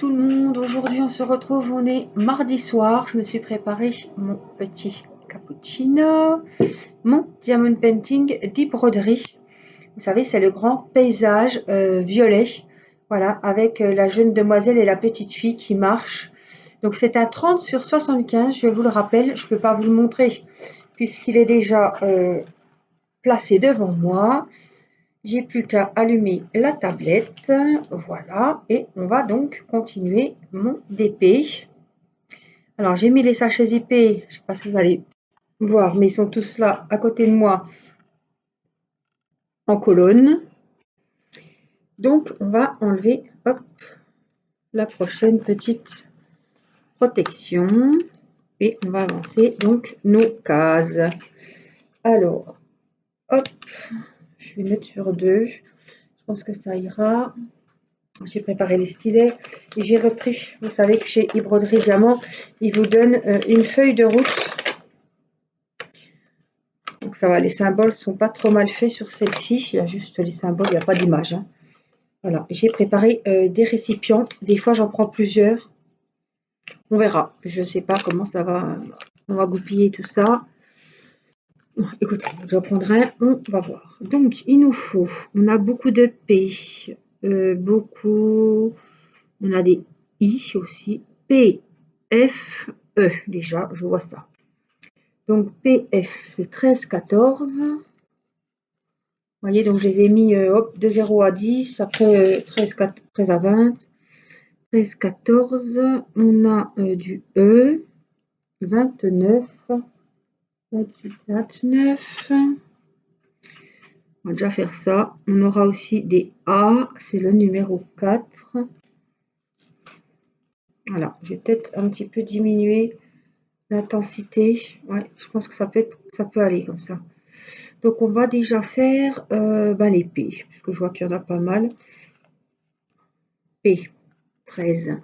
tout le monde, aujourd'hui on se retrouve, on est mardi soir, je me suis préparé mon petit cappuccino, mon diamond painting deep broderie, vous savez c'est le grand paysage violet, voilà, avec la jeune demoiselle et la petite fille qui marchent, donc c'est un 30 sur 75, je vous le rappelle, je ne peux pas vous le montrer puisqu'il est déjà placé devant moi. J'ai plus qu'à allumer la tablette, voilà, et on va donc continuer mon DP. Alors j'ai mis les sachets IP, je ne sais pas si vous allez voir, mais ils sont tous là à côté de moi en colonne. Donc on va enlever, hop, la prochaine petite protection et on va avancer donc nos cases. Alors, hop, je vais mettre sur 2, je pense que ça ira. J'ai préparé les stylets et j'ai repris, vous savez que chez eBroderie Diamant, ils vous donnent une feuille de route. Donc ça va, les symboles sont pas trop mal faits sur celle-ci. Il y a juste les symboles, il n'y a pas d'image. Hein. Voilà, j'ai préparé des récipients. Des fois, j'en prends plusieurs. On verra. Je ne sais pas comment ça va. On va goupiller tout ça. Écoutez, j'en prendrai un. On va voir. Donc, il nous faut. On a beaucoup de P. Beaucoup. On a des I aussi. P, F, E. Déjà, je vois ça. Donc, PF, c'est 13, 14. Vous voyez, donc je les ai mis hop, de 0 à 10. Après, 13, 4, 13 à 20. 13, 14. On a du E. 29. 28, 29. On va déjà faire ça. On aura aussi des A. C'est le numéro 4. Voilà, je vais peut-être un petit peu diminuer l'intensité. Ouais, je pense que ça peut aller comme ça. Donc on va déjà faire les P, puisque je vois qu'il y en a pas mal. P, 13.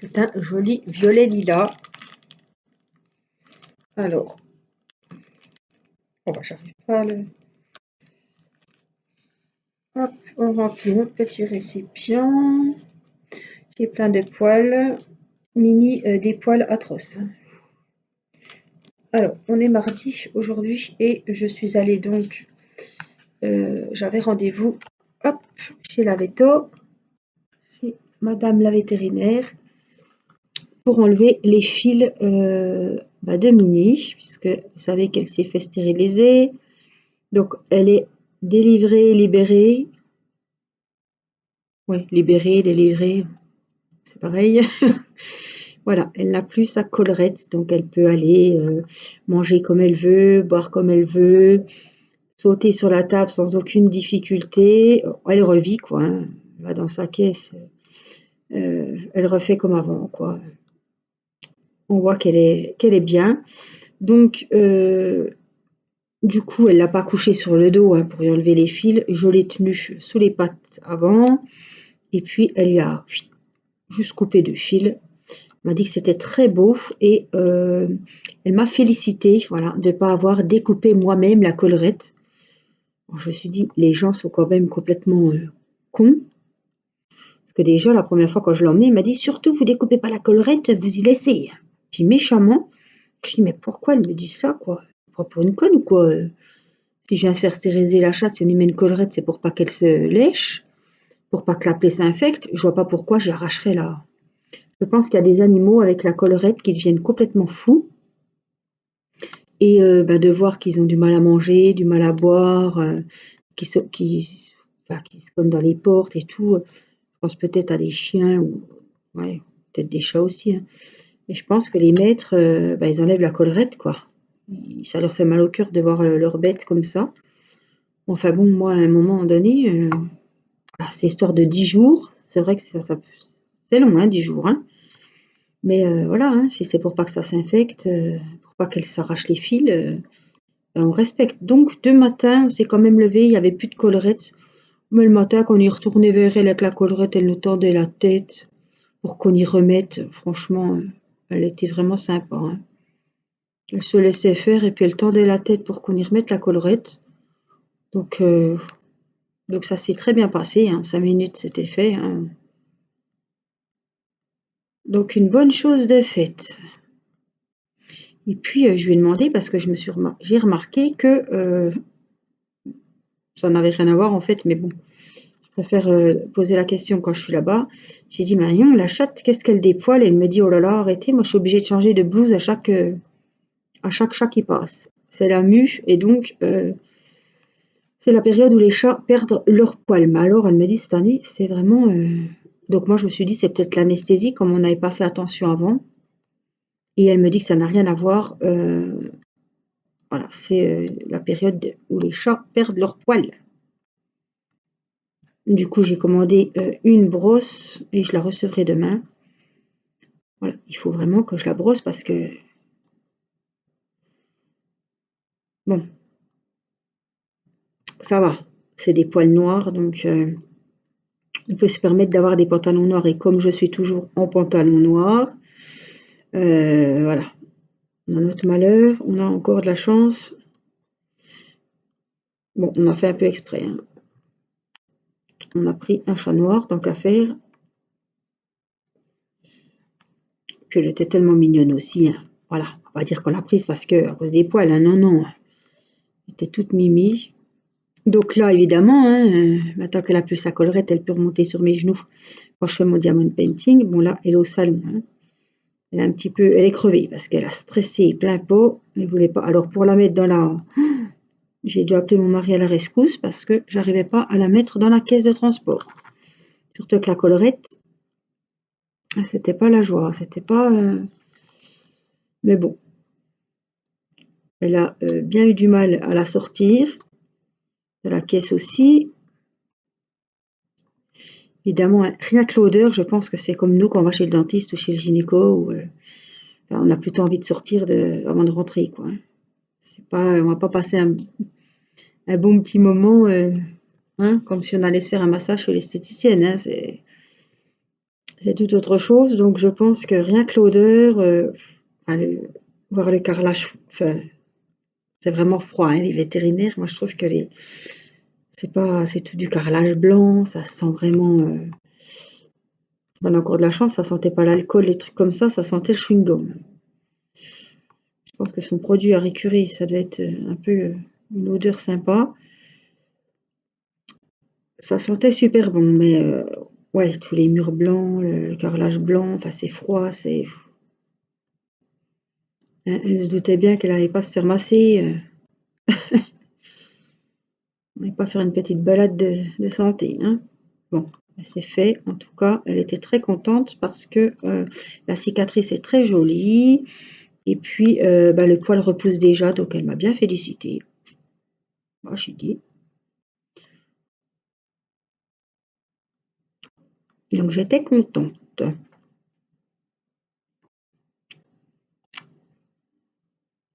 C'est un joli violet lilas. Alors, j'arrive pas à le... Hop, on remplit notre petit récipient. J'ai plein de poils. Des poils atroces. Alors, on est mardi aujourd'hui et je suis allée donc... j'avais rendez-vous chez la veto, chez Madame la vétérinaire, pour enlever les fils de Minnie, puisque vous savez qu'elle s'est fait stériliser. Donc, elle est délivrée, libérée. Oui, libérée, délivrée, c'est pareil. Voilà, elle n'a plus sa collerette, donc elle peut aller manger comme elle veut, boire comme elle veut, sauter sur la table sans aucune difficulté. Elle revit, quoi. Hein. Elle va dans sa caisse, elle refait comme avant, quoi. On voit qu'elle est bien. Donc, du coup, elle l'a pas couché sur le dos hein, pour y enlever les fils. Je l'ai tenue sous les pattes avant. Et puis, elle y a juste coupé 2 fils. Elle m'a dit que c'était très beau. Et elle m'a félicité voilà, de ne pas avoir découpé moi-même la collerette. Alors, je me suis dit, les gens sont quand même complètement cons. Parce que déjà, la première fois quand je l'ai emmenée, il m'a dit, surtout, vous découpez pas la collerette, vous y laissez. Puis méchamment, je dis, mais pourquoi elle me dit ça, quoi? Pas pour une conne ou quoi? Si je viens de faire stériliser la chatte, si on y met une collerette, c'est pour pas qu'elle se lèche, pour pas que la plaie s'infecte. Je vois pas pourquoi j'arracherais là. Je pense qu'il y a des animaux avec la collerette qui deviennent complètement fous. Et de voir qu'ils ont du mal à manger, du mal à boire, qui se cognent dans les portes et tout. Je pense peut-être à des chiens ou ouais, peut-être des chats aussi. Hein. Mais je pense que les maîtres, ils enlèvent la collerette, quoi. Ça leur fait mal au cœur de voir leur bête comme ça. Enfin bon, moi, à un moment donné, c'est histoire de 10 jours. C'est vrai que c'est long, hein, 10 jours. Hein. Mais voilà, hein, si c'est pour pas que ça s'infecte, pour pas qu'elle s'arrache les fils, on respecte. Donc, deux matins, on s'est quand même levé, il n'y avait plus de collerette. Mais le matin, quand on y retournait vers elle avec la collerette, elle nous tendait la tête pour qu'on y remette. Franchement, elle était vraiment sympa. Hein. Elle se laissait faire et puis elle tendait la tête pour qu'on y remette la collerette. Donc, Donc ça s'est très bien passé, hein, 5 minutes c'était fait, hein. Donc une bonne chose de faite. Et puis je lui ai demandé parce que j'ai remarqué que ça n'avait rien à voir en fait, mais bon, je préfère poser la question quand je suis là-bas. J'ai dit Marion, la chatte, qu'est-ce qu'elle dépoile? Elle me dit oh là là, arrêtez, moi je suis obligée de changer de blouse à chaque chat qui passe. C'est la mue et donc c'est la période où les chats perdent leur poil. Mais alors elle me dit cette année, c'est vraiment donc moi je me suis dit c'est peut-être l'anesthésie comme on n'avait pas fait attention avant. Et elle me dit que ça n'a rien à voir. Voilà, c'est la période où les chats perdent leur poil. Du coup, j'ai commandé une brosse et je la recevrai demain. Voilà, il faut vraiment que je la brosse parce que, bon, ça va. C'est des poils noirs, donc on peut se permettre d'avoir des pantalons noirs. Et comme je suis toujours en pantalon noir, voilà. On a notre malheur, on a encore de la chance. Bon, on a fait un peu exprès, hein. On a pris un chat noir, tant qu'à faire. Puis elle était tellement mignonne aussi, hein. Voilà, on va pas dire qu'on l'a prise parce que à cause des poils, hein. Non, non. Elle était toute mimi. Donc là, évidemment, hein, maintenant qu'elle a plus sa collerette, elle peut remonter sur mes genoux quand je fais mon diamond painting. Bon là, elle est au salon, hein. Elle est un petit peu, elle est crevée parce qu'elle a stressé plein pot. Elle voulait pas. Alors pour la mettre dans la, j'ai dû appeler mon mari à la rescousse parce que j'arrivais pas à la mettre dans la caisse de transport. Surtout que la collerette, c'était pas la joie, c'était pas. Mais bon, elle a bien eu du mal à la sortir de la caisse aussi. Évidemment, hein, rien que l'odeur, je pense que c'est comme nous quand on va chez le dentiste ou chez le gynéco, où, enfin, on a plutôt envie de sortir avant de rentrer, quoi, hein. C'est pas, on va pas passer un bon petit moment, hein, comme si on allait se faire un massage chez l'esthéticienne, hein, c'est tout autre chose. Donc je pense que rien que l'odeur, enfin, voir le carrelage, enfin, c'est vraiment froid, hein, les vétérinaires. Moi, je trouve que c'est pas, c'est tout du carrelage blanc, ça sent vraiment. On a encore de la chance, ça sentait pas l'alcool, les trucs comme ça sentait le chewing-gum. Je pense que son produit à récurer, ça doit être un peu une odeur sympa. Ça sentait super bon, mais ouais, tous les murs blancs, le carrelage blanc, enfin c'est froid, c'est. Hein, elle se doutait bien qu'elle allait pas se faire masser, on n'allait pas faire une petite balade de santé, hein. Bon, c'est fait. En tout cas, elle était très contente parce que la cicatrice est très jolie. Et puis, bah, le poil repousse déjà, donc elle m'a bien félicité. Moi, j'ai dit. Donc, j'étais contente.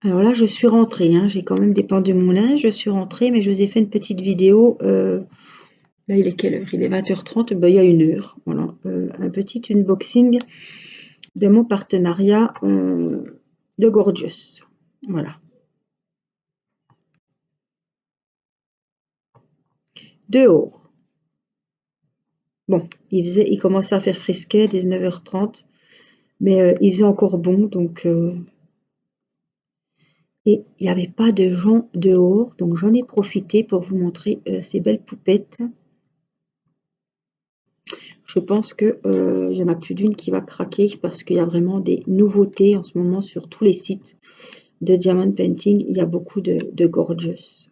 Alors là, je suis rentrée, hein. J'ai quand même dépendu mon linge. Je suis rentrée, mais je vous ai fait une petite vidéo. Là, il est quelle heure? Il est 20h30. Ben, il y a une heure. Voilà. Un petit unboxing de mon partenariat de Gorgeous. Voilà. Dehors. Bon, il commençait à faire frisquet, 19h30. Mais il faisait encore bon, donc. Et il n'y avait pas de gens dehors, donc j'en ai profité pour vous montrer ces belles poupettes. Je pense que il y en a plus d'une qui va craquer parce qu'il y a vraiment des nouveautés en ce moment sur tous les sites de Diamond Painting. Il y a beaucoup de gorgeous.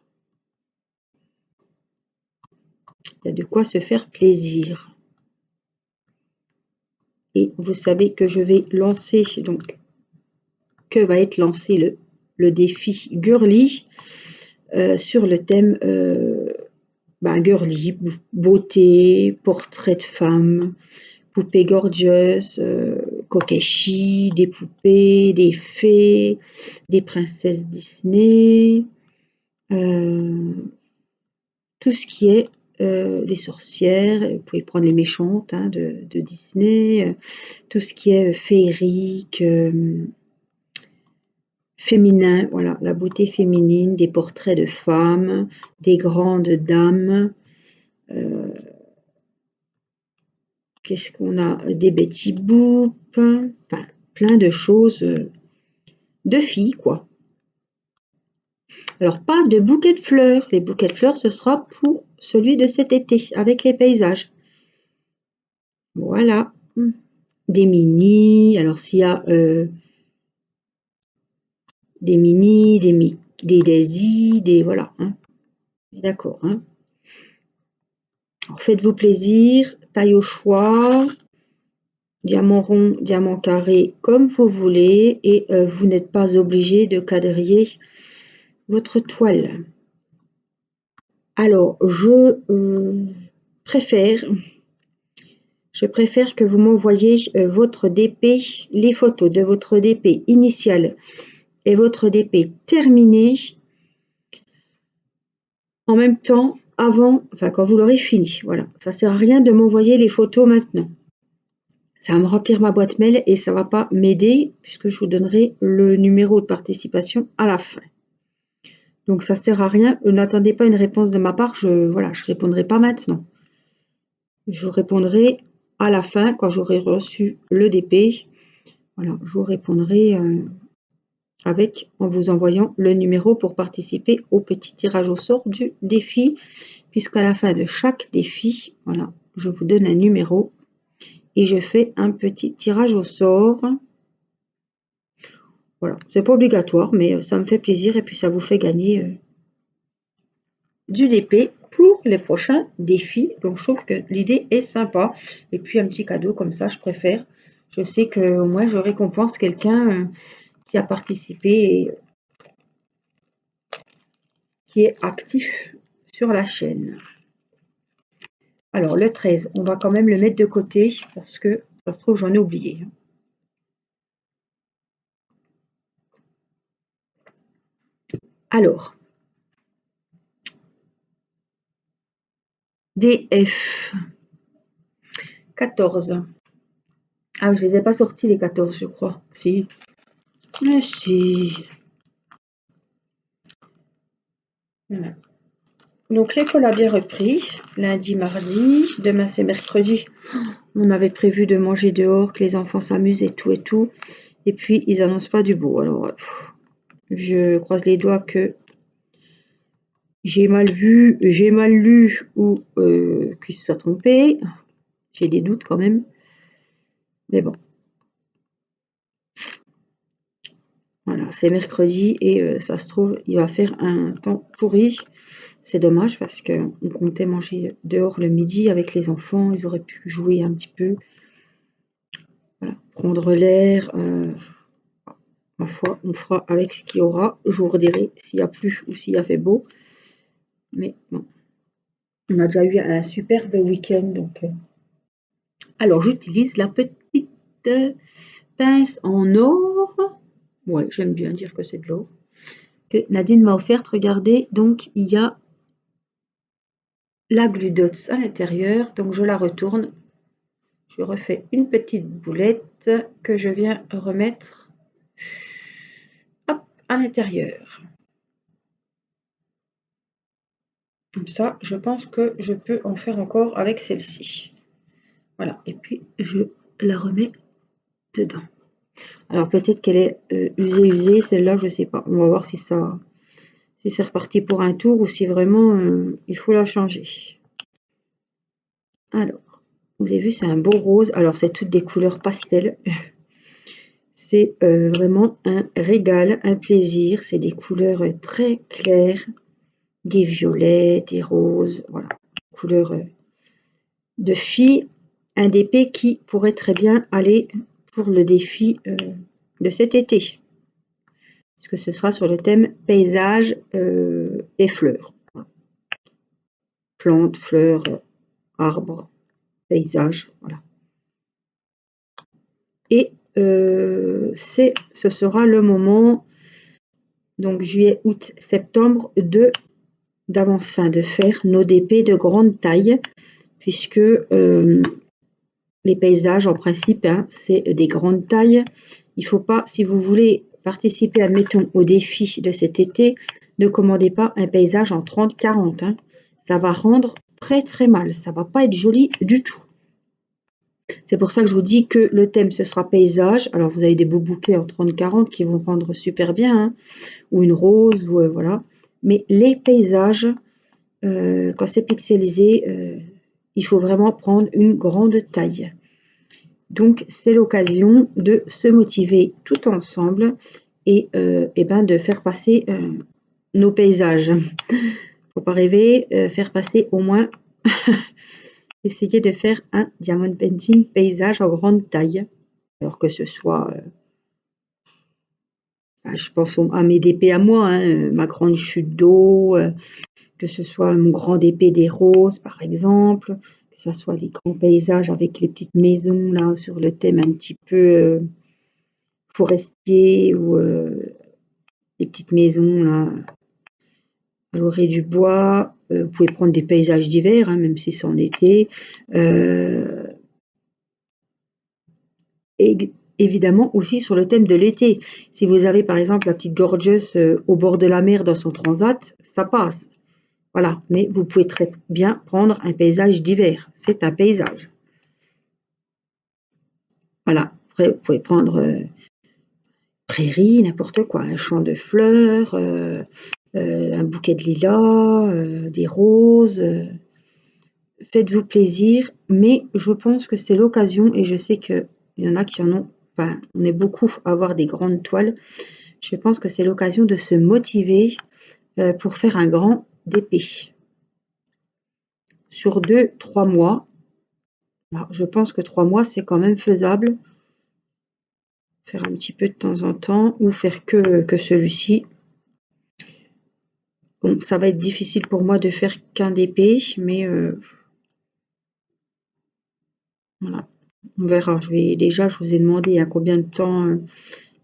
Il y a de quoi se faire plaisir. Et vous savez que je vais lancer, donc, que va être lancé le défi Girly sur le thème girly, beauté, portrait de femme, poupées gorgeous, kokeshi, des poupées, des fées, des princesses Disney, euh, tout ce qui est des sorcières. Vous pouvez prendre les méchantes, hein, de Disney, tout ce qui est féerique, féminin, voilà, la beauté féminine, des portraits de femmes, des grandes dames. Qu'est-ce qu'on a? Des Betty Boop, enfin, plein de choses de filles, quoi. Alors, pas de bouquet de fleurs. Les bouquets de fleurs, ce sera pour celui de cet été, avec les paysages. Voilà. Des mini. Alors, s'il y a des mini, des daisy, des... Voilà. Hein. D'accord. Hein. Faites-vous plaisir. Taille au choix. Diamant rond, diamant carré, comme vous voulez. Et vous n'êtes pas obligé de quadriller votre toile. Alors, préfère que vous m'envoyiez votre DP, les photos de votre DP initial et votre DP terminé en même temps, quand vous l'aurez fini. Voilà, ça sert à rien de m'envoyer les photos maintenant. Ça va me remplir ma boîte mail et ça va pas m'aider puisque je vous donnerai le numéro de participation à la fin. Donc ça sert à rien. N'attendez pas une réponse de ma part. Je répondrai pas maintenant. Je vous répondrai à la fin quand j'aurai reçu le DP. Voilà, je vous répondrai en vous envoyant le numéro pour participer au petit tirage au sort du défi, puisqu'à la fin de chaque défi, voilà, je vous donne un numéro et je fais un petit tirage au sort. Voilà, c'est pas obligatoire, mais ça me fait plaisir et puis ça vous fait gagner du DP pour les prochains défis. Donc je trouve que l'idée est sympa. Et puis un petit cadeau comme ça, je préfère. Je sais que moi, je récompense quelqu'un qui a participé et qui est actif sur la chaîne. Alors le 13, on va quand même le mettre de côté parce que ça se trouve j'en ai oublié. Alors, DF 14. Ah, je les ai pas sortis les 14, je crois. Si. Mais si. Voilà. Donc l'école a bien repris. Lundi, mardi. Demain c'est mercredi. On avait prévu de manger dehors, que les enfants s'amusent et tout et tout. Et puis ils annoncent pas du beau. Alors je croise les doigts que j'ai mal vu, j'ai mal lu ou qu'il se soit trompé. J'ai des doutes quand même. Mais bon. Voilà, c'est mercredi et ça se trouve, il va faire un temps pourri. C'est dommage parce qu'on comptait manger dehors le midi avec les enfants. Ils auraient pu jouer un petit peu. Voilà, prendre l'air. Ma foi, on fera avec ce qu'il y aura. Je vous redirai s'il y a plu ou s'il y a fait beau. Mais bon, on a déjà eu un superbe week-end. Donc, alors, j'utilise la petite pince en or. Ouais, j'aime bien dire que c'est de l'or. Que Nadine m'a offerte. Regardez, donc il y a la Glue Dots à l'intérieur. Donc, je la retourne. Je refais une petite boulette que je viens remettre à l'intérieur. Comme ça, je pense que je peux en faire encore avec celle-ci. Voilà, et puis je la remets dedans. Alors peut-être qu'elle est usée, celle-là, je sais pas. On va voir si c'est reparti pour un tour ou si vraiment il faut la changer. Alors, vous avez vu, c'est un beau rose. Alors c'est toutes des couleurs pastel. C'est vraiment un régal, un plaisir. C'est des couleurs très claires, des violets, des roses, voilà, couleurs de filles. Un DP qui pourrait très bien aller pour le défi de cet été, puisque ce sera sur le thème paysage et fleurs. Plantes, fleurs, arbres, paysages, voilà. Et ce sera le moment, donc juillet, août, septembre, d'avance fin de faire nos DP de grande taille, puisque les paysages, en principe, hein, c'est des grandes tailles. Il ne faut pas, si vous voulez participer, admettons, au défi de cet été, ne commandez pas un paysage en 30-40. Hein. Ça va rendre très très mal. Ça va pas être joli du tout. C'est pour ça que je vous dis que le thème, ce sera paysage. Alors, vous avez des beaux bouquets en 30-40 qui vont rendre super bien, hein, ou une rose, ou voilà. Mais les paysages, quand c'est pixelisé, il faut vraiment prendre une grande taille. Donc, c'est l'occasion de se motiver tout ensemble et ben, de faire passer nos paysages. Faut pas rêver, faire passer au moins, essayer de faire un diamond painting paysage en grande taille. Alors que ce soit, je pense à mes DP à moi, hein, ma grande chute d'eau, que ce soit mon grand DP des roses par exemple, que ce soit les grands paysages avec les petites maisons là sur le thème un petit peu forestier ou les petites maisons là à l'orée du bois. Vous pouvez prendre des paysages d'hiver, hein, même si c'est en été. Et évidemment aussi sur le thème de l'été. Si vous avez par exemple la petite gorgeuse au bord de la mer dans son transat, ça passe. Voilà, mais vous pouvez très bien prendre un paysage d'hiver. C'est un paysage. Voilà, après vous pouvez prendre prairie, n'importe quoi, un champ de fleurs, un bouquet de lilas, des roses. Faites-vous plaisir, mais je pense que c'est l'occasion, et je sais qu'il y en a qui en ont, enfin, on est beaucoup à avoir des grandes toiles. Je pense que c'est l'occasion de se motiver pour faire un grand DP. Sur 2-3 mois, alors, je pense que 3 mois, c'est quand même faisable. Faire un petit peu de temps en temps, ou faire que celui-ci. Bon, ça va être difficile pour moi de faire qu'un DP, mais voilà, on verra. Je vous ai demandé à combien de temps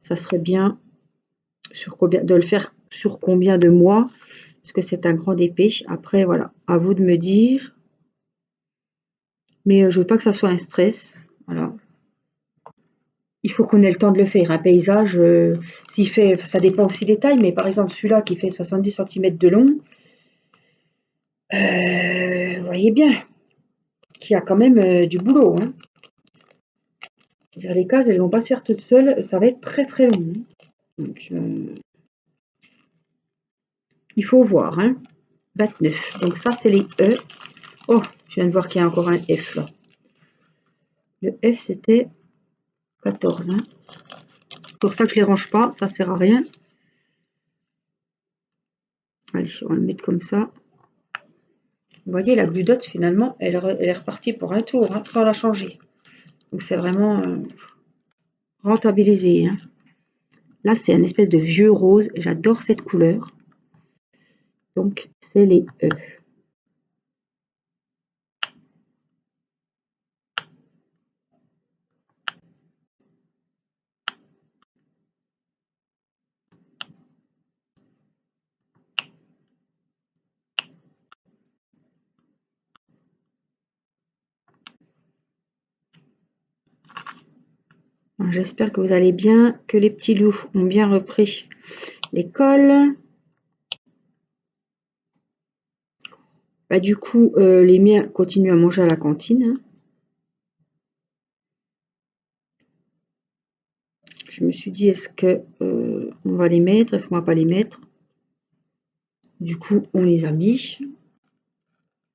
ça serait bien de le faire sur combien de mois, parce que c'est un grand DP. Après, voilà, à vous de me dire. Mais je veux pas que ça soit un stress. Voilà. Il faut qu'on ait le temps de le faire. Un paysage, s'il fait, ça dépend aussi des tailles, mais par exemple celui-là qui fait 70 cm de long, vous voyez bien qu'il y a quand même du boulot, hein. Les cases, elles vont pas se faire toutes seules, ça va être très très long, hein. Donc, il faut voir, hein. 29. Donc ça, c'est les E. Oh, je viens de voir qu'il y a encore un F là. Le F, c'était 14, hein. C'est pour ça que je les range pas, ça sert à rien. Allez, on va le mettre comme ça. Vous voyez, la budotte, finalement, elle est repartie pour un tour, hein, sans la changer. Donc, c'est vraiment rentabilisé, hein. Là, c'est un espèce de vieux rose. J'adore cette couleur. Donc, c'est les E. J'espère que vous allez bien, que les petits loups ont bien repris l'école. Bah, du coup, les miens continuent à manger à la cantine, hein. Je me suis dit, est-ce que on va les mettre, est-ce qu'on va pas les mettre? Du coup, on les a mis.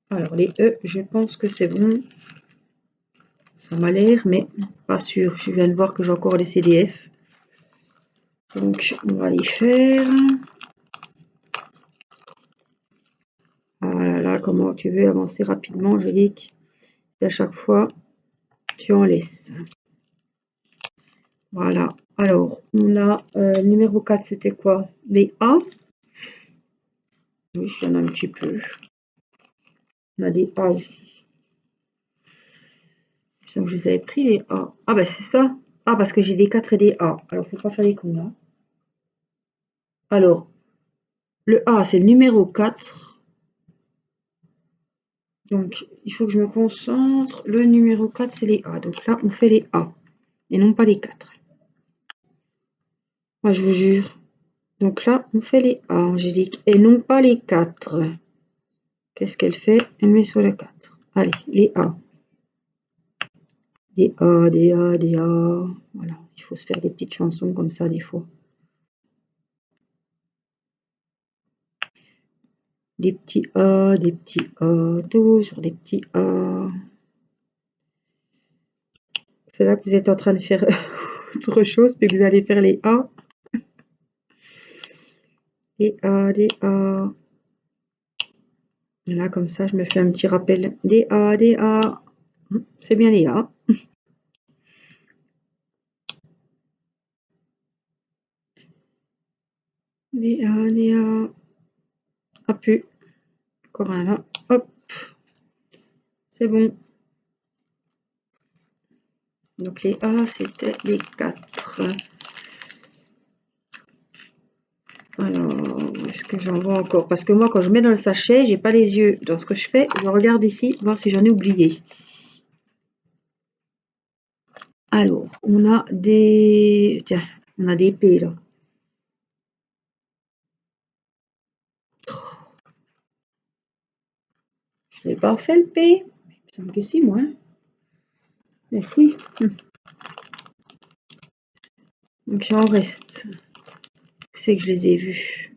Alors, les E, je pense que c'est bon. Ça m'a l'air, mais pas sûr. Je viens de voir que j'ai encore les CDF. Donc, on va les faire. Ah là là, comment tu veux avancer rapidement, Angélique? À chaque fois, tu en laisses. Voilà. Alors, on a numéro 4, c'était quoi? Les A. Oui, il y en a un petit peu. On a des A aussi. Je vous avais pris les A. Ah, ben c'est ça. Ah, parce que j'ai des 4 et des A. Alors, faut pas faire les cons là. Alors, le A, c'est le numéro 4. Donc, il faut que je me concentre. Le numéro 4, c'est les A. Donc là, on fait les A. Et non pas les 4. Moi, je vous jure. Donc là, on fait les A, Angélique. Et non pas les 4. Qu'est-ce qu'elle fait? Elle met sur le 4. Allez, les A. Des A, des A, des A. Voilà, il faut se faire des petites chansons comme ça des fois. Des petits A, toujours des petits A. C'est là que vous êtes en train de faire autre chose, puis que vous allez faire les A. Des A, des A. Et là, comme ça, je me fais un petit rappel. Des A, des A. C'est bien les A. Des A, des A. Hop, encore un là. Hop. C'est bon. Donc les A, c'était les 4. Alors, est-ce que j'en vois encore? Parce que moi, quand je mets dans le sachet, j'ai pas les yeux dans ce que je fais. Je regarde ici, voir si j'en ai oublié. Alors, on a des... Tiens, on a des P, là. Je n'ai pas fait le P. Il me semble que si, moi. Mais si. Donc, il en reste. C'est que je les ai vus.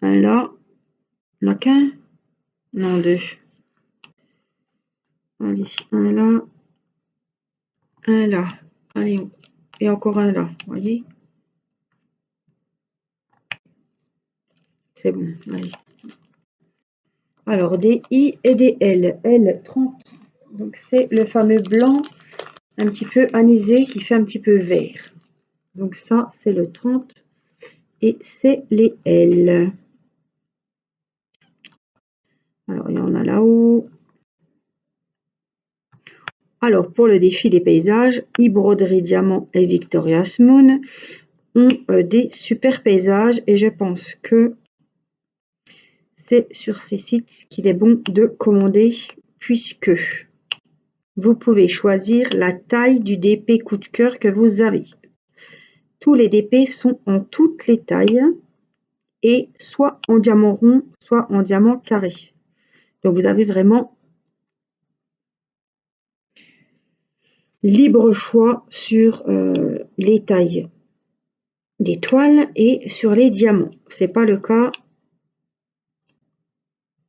Un là. Il n'y en a qu'un? Non, deux. Allez, un là. Un là. Allez, et encore un là. Vous voyez? C'est bon, allez. Alors, des I et des L. L, 30. Donc, c'est le fameux blanc un petit peu anisé qui fait un petit peu vert. Donc, ça, c'est le 30. Et c'est les L. Alors, il y en a là-haut. Alors, pour le défi des paysages, e-Broderie Diamant et Victoria's Moon ont des super paysages et je pense que c'est sur ces sites qu'il est bon de commander puisque vous pouvez choisir la taille du DP coup de cœur que vous avez. Tous les DP sont en toutes les tailles et soit en diamant rond, soit en diamant carré. Donc vous avez vraiment libre choix sur les tailles des toiles et sur les diamants. C'est pas le cas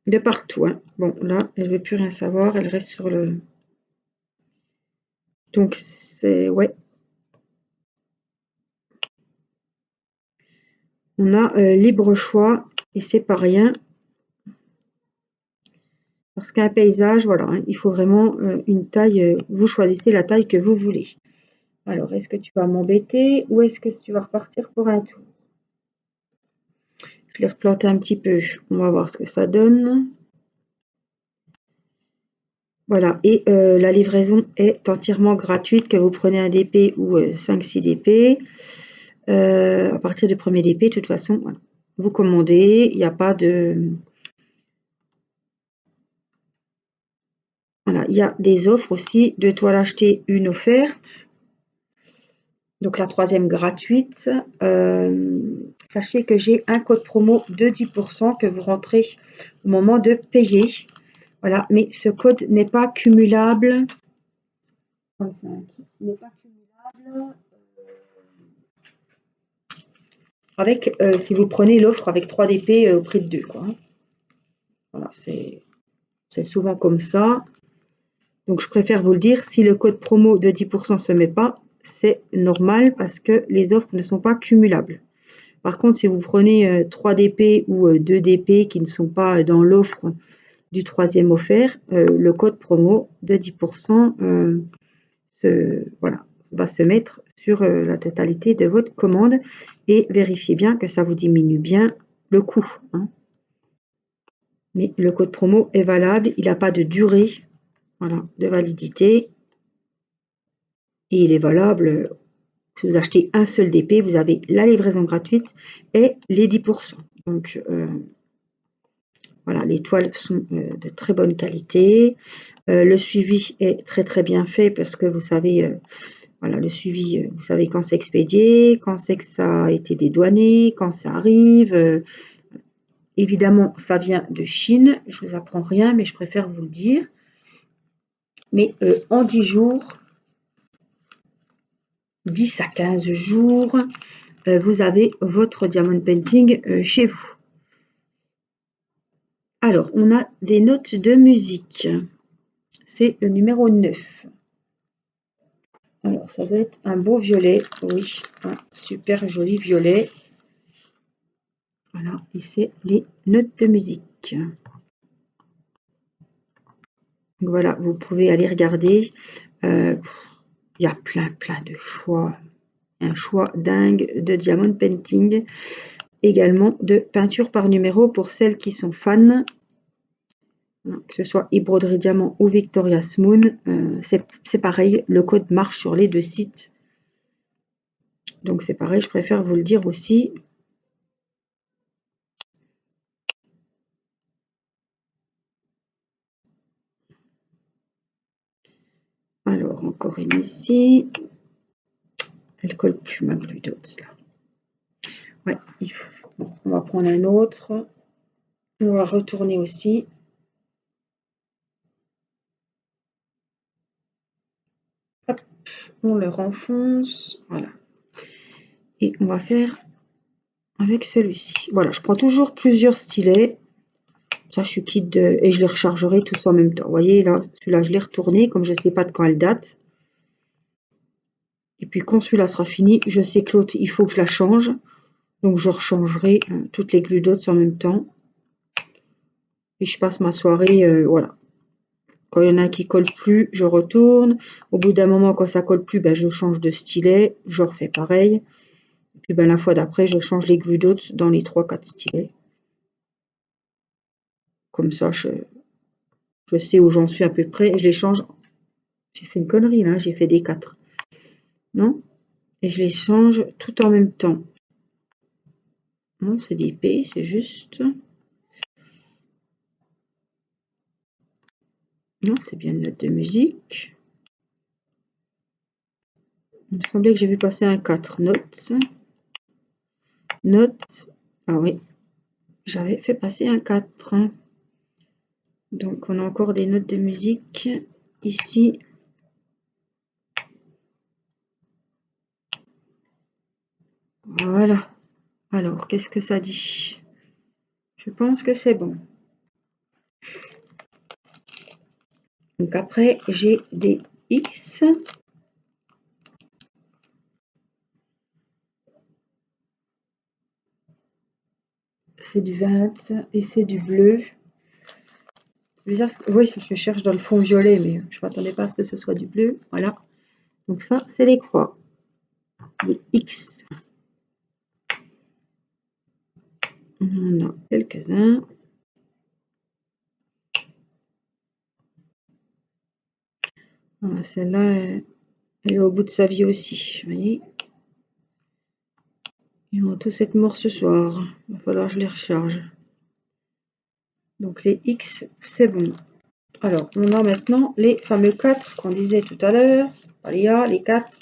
de partout. Hein. Bon, là, elle ne veut plus rien savoir, elle reste sur le... Donc, c'est... Ouais. On a libre choix et c'est pas rien. Parce qu'un paysage, voilà, hein, il faut vraiment une taille, vous choisissez la taille que vous voulez. Alors, est-ce que tu vas m'embêter ou est-ce que tu vas repartir pour un tour? Je l'ai replanté un petit peu, on va voir ce que ça donne. Voilà, et la livraison est entièrement gratuite, que vous prenez un DP ou 5-6 DP. À partir du premier DP, de toute façon, voilà. Vous commandez, il n'y a pas de... Voilà, il y a des offres aussi, 2 toiles achetées, une offerte. Donc la troisième gratuite. Sachez que j'ai un code promo de 10% que vous rentrez au moment de payer. Voilà, mais ce code n'est pas cumulable. N'est pas cumulable avec si vous prenez l'offre avec 3 DP au prix de 2, quoi. Voilà, c'est souvent comme ça. Donc je préfère vous le dire, si le code promo de 10% ne se met pas, c'est normal parce que les offres ne sont pas cumulables. Par contre, si vous prenez 3 DP ou 2 DP qui ne sont pas dans l'offre du troisième offert, le code promo de 10% voilà, va se mettre sur la totalité de votre commande et vérifiez bien que ça vous diminue bien le coût. Hein. Mais le code promo est valable, il n'a pas de durée, voilà, de validité et il est valable. Si vous achetez un seul DP, vous avez la livraison gratuite et les 10%. Donc voilà, les toiles sont de très bonne qualité. Le suivi est très très bien fait parce que vous savez, voilà, le suivi, vous savez quand c'est expédié, quand c'est que ça a été dédouané, quand ça arrive. Évidemment, ça vient de Chine. Je vous apprends rien, mais je préfère vous le dire. Mais en 10 jours, 10 à 15 jours, vous avez votre diamond painting chez vous. Alors, on a des notes de musique. C'est le numéro 9. Alors, ça doit être un beau violet. Oui, un super joli violet. Voilà, et c'est les notes de musique. Voilà, vous pouvez aller regarder. Il y a plein de choix. Un choix dingue de diamond painting. Également de peinture par numéro pour celles qui sont fans. Que ce soit Embroidery Diamant ou Victoria's Moon, c'est pareil, le code marche sur les deux sites. Donc c'est pareil, je préfère vous le dire aussi. Alors, encore une ici. Elle colle plus ma glue dots là. Ouais, on va prendre un autre. On va retourner aussi. Hop, on le renfonce. Voilà. Et on va faire avec celui-ci. Voilà, je prends toujours plusieurs stylets. Ça, je suis quitte de... Et je les rechargerai tous en même temps. Vous voyez, là, celui-là, je l'ai retourné, comme je ne sais pas de quand elle date. Et puis, quand celui-là sera fini, je sais que l'autre, il faut que je la change. Donc, je rechangerai toutes les glue dots en même temps. Et je passe ma soirée, voilà. Quand il y en a un qui colle plus, je retourne. Au bout d'un moment, quand ça colle plus, ben, je change de stylet. Je refais pareil. Et puis, ben, la fois d'après, je change les glue dots dans les 3-4 stylets. Comme ça, je sais où j'en suis à peu près. Et je les change. J'ai fait une connerie, là. J'ai fait des 4. Non? Et je les change tout en même temps. Non, c'est des P, c'est juste... Non, c'est bien une note de musique. Il me semblait que j'ai vu passer un 4. Notes. Notes. Ah oui. J'avais fait passer un 4. Donc, on a encore des notes de musique ici. Voilà. Alors, qu'est-ce que ça dit? Je pense que c'est bon. Donc, après, j'ai des X. C'est du 20 et c'est du bleu. Oui, je cherche dans le fond violet, mais je ne m'attendais pas à ce que ce soit du bleu. Voilà. Donc ça, c'est les croix. Les X. On en a quelques-uns. Celle-là, elle est au bout de sa vie aussi. Vous voyez? Ils vont tous être morts ce soir. Il va falloir que je les recharge. Donc les X, c'est bon. Alors, on a maintenant les fameux 4 qu'on disait tout à l'heure. Voilà, les 4.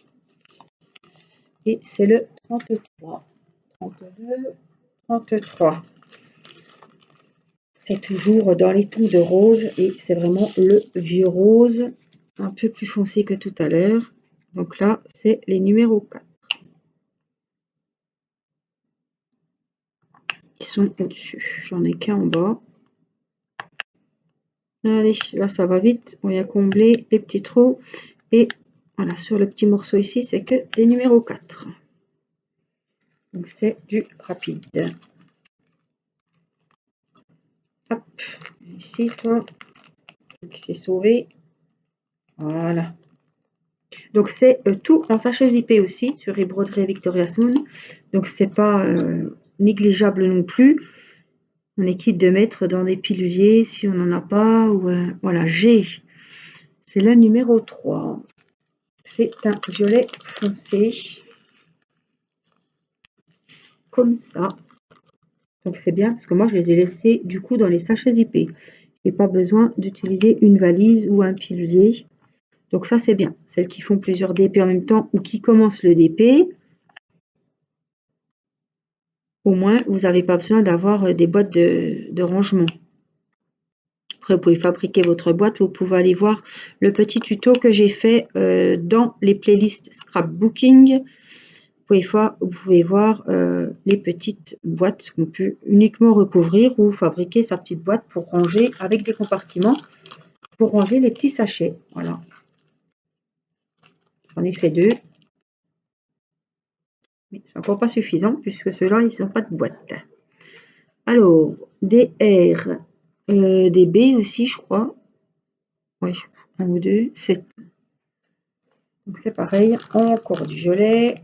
Et c'est le 33. 32, 33. C'est toujours dans les tons de rose et c'est vraiment le vieux rose, un peu plus foncé que tout à l'heure. Donc là, c'est les numéros 4. Ils sont au-dessus. J'en ai qu'un en bas. Allez, là ça va vite. On vient combler les petits trous. Et voilà, sur le petit morceau ici, c'est que des numéros 4. Donc c'est du rapide. Hop, ici toi, qui s'est sauvé. Voilà. Donc c'est tout en sachet zippé aussi sur Embroidery Victoria's Moon. Donc c'est pas négligeable non plus. On est quitte de mettre dans des piluliers si on n'en a pas. Ou, voilà, G. C'est le numéro 3. C'est un violet foncé. Comme ça. Donc c'est bien parce que moi je les ai laissés du coup dans les sachets zippés. Je n'ai pas besoin d'utiliser une valise ou un pilulier. Donc ça c'est bien. Celles qui font plusieurs DP en même temps ou qui commencent le DP. Au moins, vous n'avez pas besoin d'avoir des boîtes de rangement. Après, vous pouvez fabriquer votre boîte. Vous pouvez aller voir le petit tuto que j'ai fait dans les playlists scrapbooking. Vous pouvez voir les petites boîtes qu'on peut uniquement recouvrir ou fabriquer sa petite boîte pour ranger avec des compartiments pour ranger les petits sachets. Voilà. J'en ai fait 2. Mais c'est encore pas suffisant puisque ceux-là, ils n'ont pas de boîte. Alors, des R, des B aussi, je crois. Oui, 1 ou 2, 7. Donc c'est pareil, encore du violet.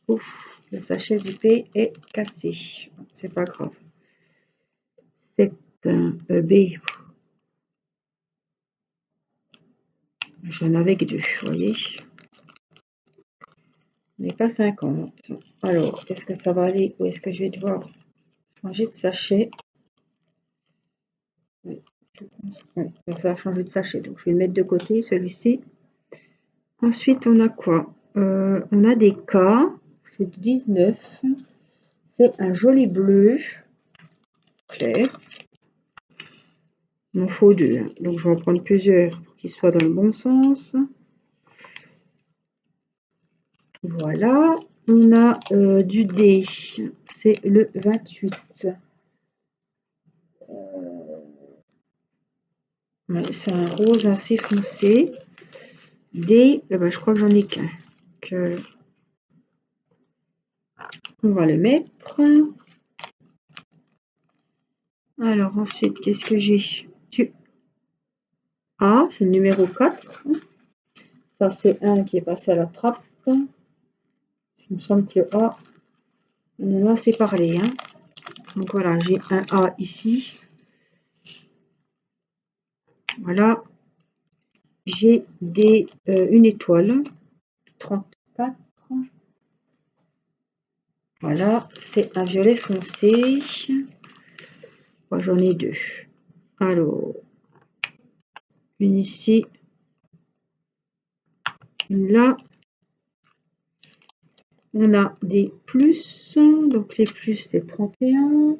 Ouf, le sachet zippé est cassé. C'est pas grave. 7 B. J'en avais que 2, vous voyez. On n'est pas 50. Alors, est-ce que ça va aller ou est-ce que je vais devoir changer de sachet? Oui, il va falloir changer de sachet. Donc, je vais le mettre de côté, celui-ci. Ensuite, on a quoi? On a des K. C'est 19. C'est un joli bleu clair. Il m'en faut 2. Hein. Donc, je vais en prendre plusieurs pour qu'ils soient dans le bon sens. Voilà. On a du D. C'est le 28. Ouais, c'est un rose assez foncé. D, je crois que j'en ai qu'un. On va le mettre. Alors ensuite, qu'est-ce que j'ai? A, c'est le numéro 4. Ça, c'est un qui est passé à la trappe. Il me semble que le A, on en a assez parlé. Hein. Donc voilà, j'ai un A ici. Voilà. J'ai une étoile. 34. Voilà, c'est un violet foncé. Moi, j'en ai 2. Alors, une ici, une là. On a des plus, donc les plus c'est 31.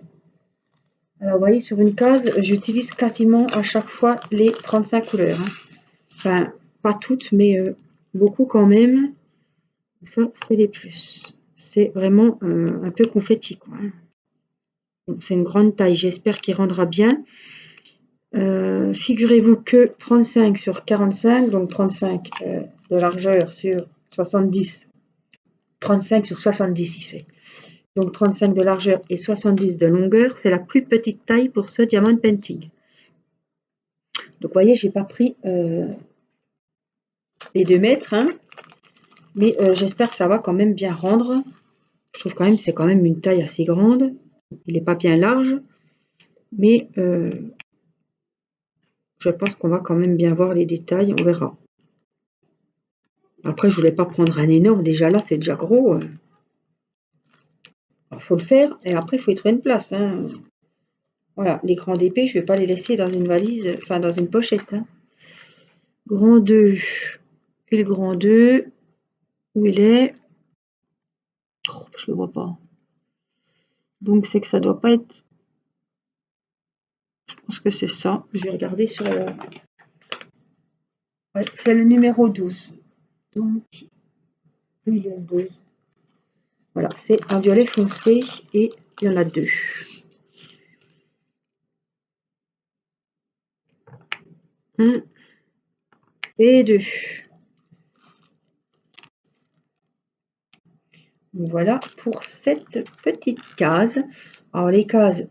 Alors vous voyez sur une case, j'utilise quasiment à chaque fois les 35 couleurs. Hein. Enfin, pas toutes, mais beaucoup quand même. Ça, c'est les plus. C'est vraiment un peu confetti, quoi. C'est une grande taille, j'espère qu'il rendra bien. Figurez-vous que 35 sur 45, donc 35 de largeur sur 70. 35 sur 70 il fait. Donc 35 de largeur et 70 de longueur, c'est la plus petite taille pour ce diamond painting. Donc vous voyez, j'ai pas pris les 2 mètres, hein, mais j'espère que ça va quand même bien rendre. Je trouve quand même c'est quand même une taille assez grande. Il n'est pas bien large, mais je pense qu'on va quand même bien voir les détails, on verra. Après, je voulais pas prendre un énorme, déjà là c'est déjà gros. Il faut le faire et après il faut y trouver une place. Hein. Voilà, les grands épées, je ne vais pas les laisser dans une valise, enfin dans une pochette. Hein. Grand 2 et le grand 2, où il est? Oh, je le vois pas. Donc c'est que ça doit pas être. Je pense que c'est ça. Je vais regarder sur le. Ouais, c'est le numéro 12. Donc, lui, il est le 12. Voilà, c'est un violet foncé et il y en a 2. 1 et 2. Voilà pour cette petite case. Alors les cases,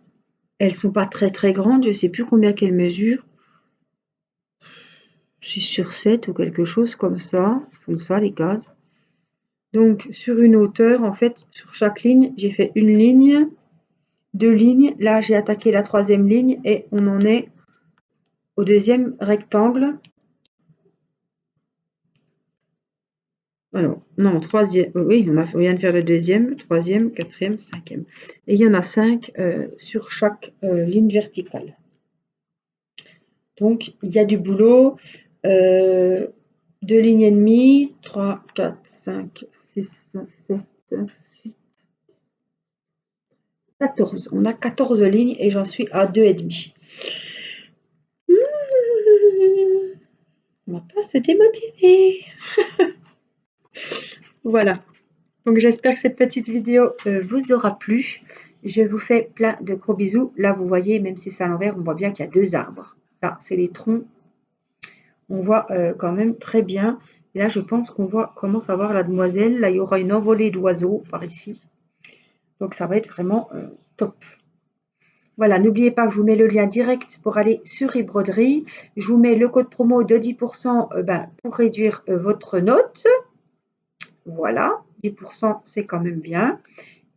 elles sont pas très très grandes. Je sais plus combien qu'elles mesurent. 6 sur 7 ou quelque chose comme ça. Ils font ça les cases. Donc sur une hauteur, en fait, sur chaque ligne, j'ai fait une ligne, 2 lignes. Là, j'ai attaqué la 3e ligne et on en est au 2e rectangle. Alors, non, 3e. Oui, on vient de faire le 2e, 3e, 4e, 5e. Et il y en a 5 sur chaque ligne verticale. Donc, il y a du boulot. 2 lignes et demie, 3, 4, 5, 6, 7, 14. On a 14 lignes et j'en suis à 2,5. On va pas se démotiver. Voilà. Donc j'espère que cette petite vidéo vous aura plu. Je vous fais plein de gros bisous. Là, vous voyez, même si c'est à l'envers, on voit bien qu'il y a 2 arbres. Là, c'est les troncs. On voit quand même très bien. Et là, je pense qu'on commence à voir la demoiselle. Là, il y aura une envolée d'oiseaux par ici. Donc ça va être vraiment top. Voilà, n'oubliez pas que je vous mets le lien direct pour aller sur eBroderie. Je vous mets le code promo de 10% pour réduire votre note. Voilà, 10% c'est quand même bien.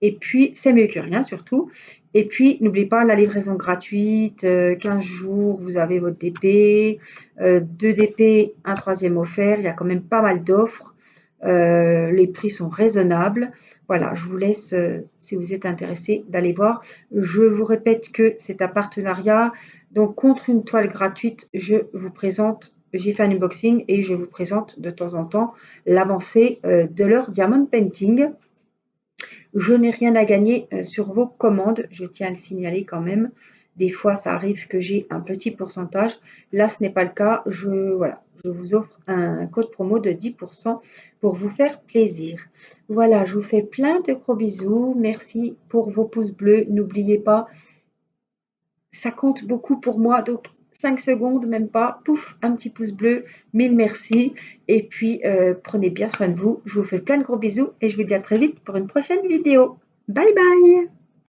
Et puis, c'est mieux que rien surtout. Et puis, n'oubliez pas la livraison gratuite, 15 jours, vous avez votre DP, 2 DP, un troisième offert. Il y a quand même pas mal d'offres. Les prix sont raisonnables. Voilà, je vous laisse, si vous êtes intéressé, d'aller voir. Je vous répète que c'est un partenariat. Donc, contre une toile gratuite, j'ai fait un unboxing et je vous présente de temps en temps l'avancée de leur diamond painting. Je n'ai rien à gagner sur vos commandes, je tiens à le signaler quand même. Des fois, ça arrive que j'ai un petit pourcentage. Là, ce n'est pas le cas. Voilà, je vous offre un code promo de 10% pour vous faire plaisir. Voilà, je vous fais plein de gros bisous. Merci pour vos pouces bleus. N'oubliez pas, ça compte beaucoup pour moi. Donc, 5 secondes, même pas. Pouf, un petit pouce bleu. Mille merci. Et puis, prenez bien soin de vous. Je vous fais plein de gros bisous et je vous dis à très vite pour une prochaine vidéo. Bye bye!